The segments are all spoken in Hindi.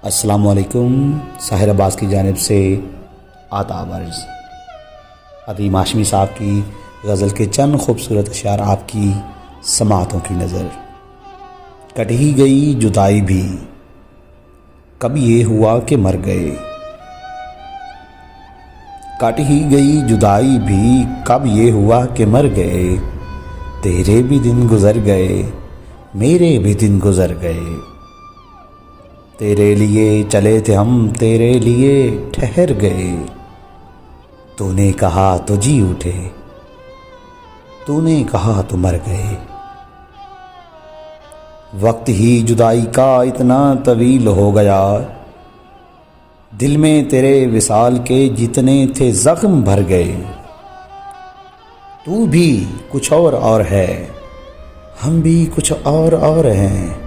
अस्सलामुअलैकुम। साहिर अब्बास की जानिब से आदाब अर्ज़। अदीम हाशमी साहब की गज़ल के चंद खूबसूरत अशार आपकी समातों की नज़र। कट ही गई जुदाई भी, कब ये हुआ कि मर गए। कट ही गई जुदाई भी, कब ये हुआ कि मर गए। तेरे भी दिन गुज़र गए, मेरे भी दिन गुज़र गए। तेरे लिए चले थे हम, तेरे लिए ठहर गए। तूने कहा तो जी उठे, तूने कहा तो मर गए। वक्त ही जुदाई का इतना तवील हो गया, दिल में तेरे विसाल के जितने थे जख्म भर गए। तू भी कुछ और है, हम भी कुछ और हैं।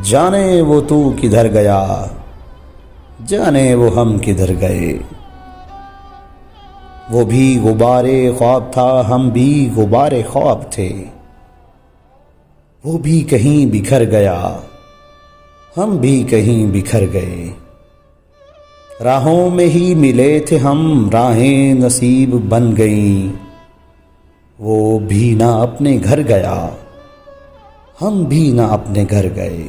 जाने वो तू किधर गया, जाने वो हम किधर गए। वो भी गुबारे ख्वाब था, हम भी गुबारे ख्वाब थे। वो भी कहीं बिखर गया, हम भी कहीं बिखर गए। राहों में ही मिले थे हम, राहें नसीब बन गईं। वो भी ना अपने घर गया, हम भी ना अपने घर गए।